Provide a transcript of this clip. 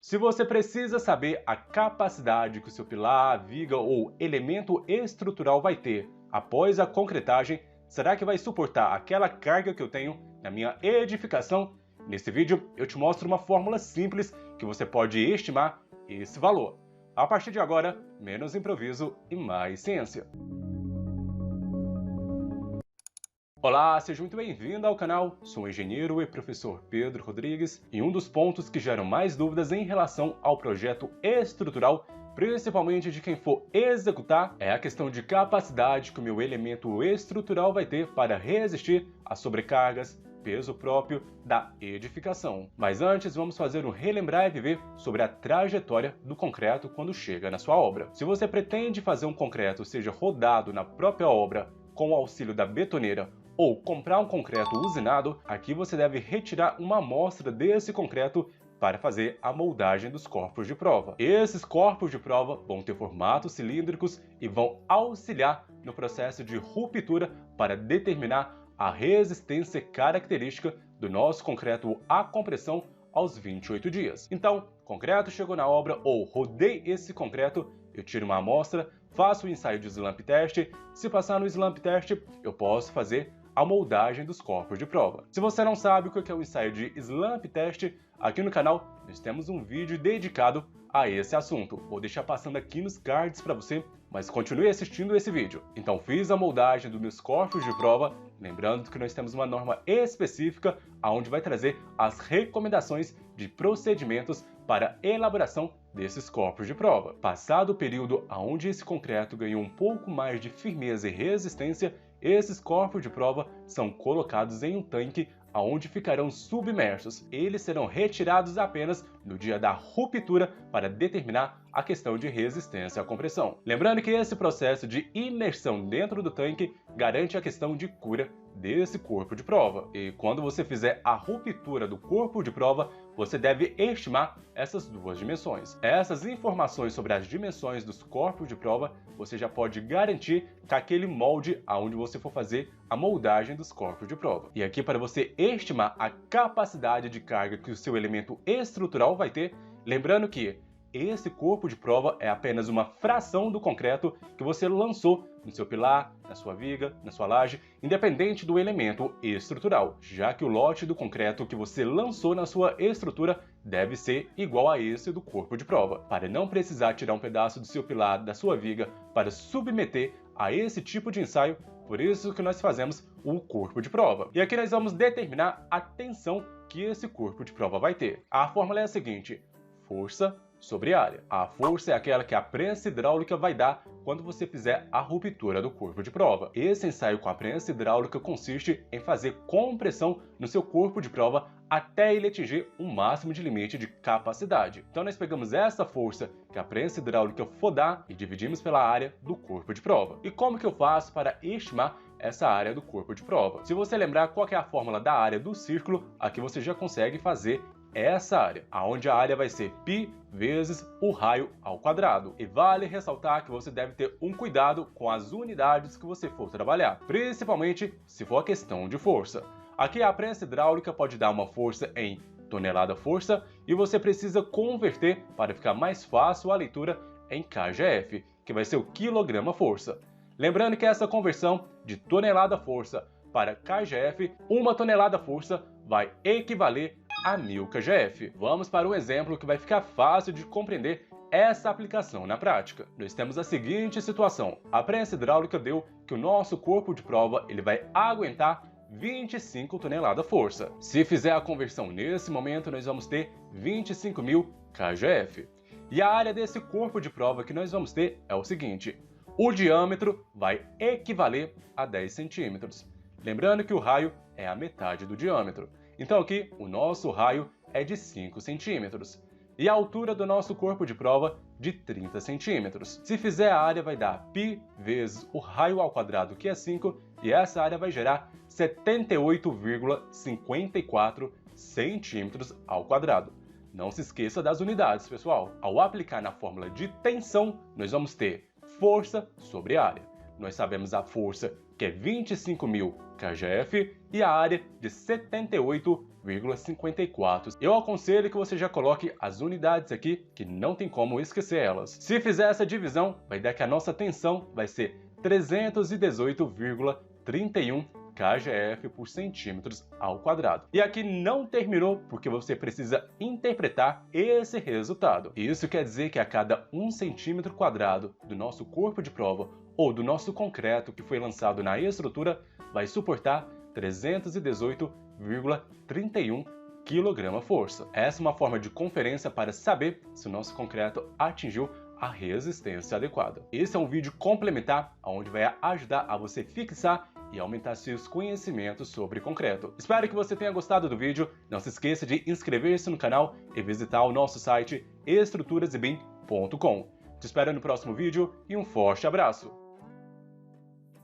Se você precisa saber a capacidade que o seu pilar, viga ou elemento estrutural vai ter após a concretagem, será que vai suportar aquela carga que eu tenho na minha edificação? Nesse vídeo eu te mostro uma fórmula simples que você pode estimar esse valor. A partir de agora, menos improviso e mais ciência. Olá, seja muito bem-vindo ao canal. Sou o engenheiro e professor Pedro Rodrigues e um dos pontos que geram mais dúvidas em relação ao projeto estrutural, principalmente de quem for executar, é a questão de capacidade que o meu elemento estrutural vai ter para resistir às sobrecargas, peso próprio da edificação. Mas antes, vamos fazer um relembrar e viver sobre a trajetória do concreto quando chega na sua obra. Se você pretende fazer um concreto seja rodado na própria obra com o auxílio da betoneira ou comprar um concreto usinado, aqui você deve retirar uma amostra desse concreto para fazer a moldagem dos corpos de prova. Esses corpos de prova vão ter formatos cilíndricos e vão auxiliar no processo de ruptura para determinar a resistência característica do nosso concreto à compressão aos 28 dias. Então, concreto chegou na obra ou rodei esse concreto, eu tiro uma amostra, faço o ensaio de slump test. Se passar no slump test, eu posso fazer a moldagem dos corpos de prova. Se você não sabe o que é o ensaio de slump test, aqui no canal nós temos um vídeo dedicado a esse assunto. Vou deixar passando aqui nos cards para você, mas continue assistindo esse vídeo. Então fiz a moldagem dos meus corpos de prova, lembrando que nós temos uma norma específica onde vai trazer as recomendações de procedimentos para elaboração desses corpos de prova. Passado o período onde esse concreto ganhou um pouco mais de firmeza e resistência, esses corpos de prova são colocados em um tanque onde ficarão submersos. Eles serão retirados apenas no dia da ruptura para determinar a questão de resistência à compressão. Lembrando que esse processo de imersão dentro do tanque garante a questão de cura desse corpo de prova. E quando você fizer a ruptura do corpo de prova, você deve estimar essas duas dimensões. Essas informações sobre as dimensões dos corpos de prova, você já pode garantir que aquele molde aonde você for fazer a moldagem dos corpos de prova. E aqui, para você estimar a capacidade de carga que o seu elemento estrutural vai ter, lembrando que esse corpo de prova é apenas uma fração do concreto que você lançou no seu pilar, na sua viga, na sua laje, independente do elemento estrutural, já que o lote do concreto que você lançou na sua estrutura deve ser igual a esse do corpo de prova, para não precisar tirar um pedaço do seu pilar, da sua viga, para submeter a esse tipo de ensaio. Por isso que nós fazemos o corpo de prova. E aqui nós vamos determinar a tensão que esse corpo de prova vai ter. A fórmula é a seguinte: força sobre área. A força é aquela que a prensa hidráulica vai dar quando você fizer a ruptura do corpo de prova. Esse ensaio com a prensa hidráulica consiste em fazer compressão no seu corpo de prova até ele atingir um máximo de limite de capacidade. Então nós pegamos essa força que a prensa hidráulica for dar e dividimos pela área do corpo de prova. E como que eu faço para estimar essa área do corpo de prova? Se você lembrar qual que é a fórmula da área do círculo, aqui você já consegue fazer essa área, aonde a área vai ser π vezes o raio ao quadrado. E vale ressaltar que você deve ter um cuidado com as unidades que você for trabalhar, principalmente se for a questão de força. Aqui a prensa hidráulica pode dar uma força em tonelada-força e você precisa converter para ficar mais fácil a leitura em kgf, que vai ser o quilograma-força. Lembrando que essa conversão de tonelada-força para kgf, uma tonelada-força vai equivaler a 1000 kgf. Vamos para um exemplo que vai ficar fácil de compreender essa aplicação na prática. Nós temos a seguinte situação: a prensa hidráulica deu que o nosso corpo de prova ele vai aguentar 25 toneladas força. Se fizer a conversão nesse momento, nós vamos ter 25.000 kgf. E a área desse corpo de prova que nós vamos ter é o seguinte: o diâmetro vai equivaler a 10 centímetros. Lembrando que o raio é a metade do diâmetro. Então aqui o nosso raio é de 5 centímetros e a altura do nosso corpo de prova de 30 centímetros. Se fizer a área vai dar π vezes o raio ao quadrado, que é 5, e essa área vai gerar 78,54 centímetros ao quadrado. Não se esqueça das unidades, pessoal. Ao aplicar na fórmula de tensão, nós vamos ter força sobre área. nós sabemos a força, que é 25.000 kgf, e a área de 78,54. Eu aconselho que você já coloque as unidades aqui, que não tem como esquecer elas. Se fizer essa divisão, vai dar que a nossa tensão vai ser 318,31 kgf por centímetros ao quadrado. E aqui não terminou, porque você precisa interpretar esse resultado. Isso quer dizer que a cada 1 centímetro quadrado do nosso corpo de prova ou do nosso concreto que foi lançado na estrutura vai suportar 318,31 kg-força. Essa é uma forma de conferência para saber se o nosso concreto atingiu a resistência adequada. Esse é um vídeo complementar, onde vai ajudar a você fixar e aumentar seus conhecimentos sobre concreto. Espero que você tenha gostado do vídeo. Não se esqueça de inscrever-se no canal e visitar o nosso site estruturasebim.com. Te espero no próximo vídeo e um forte abraço!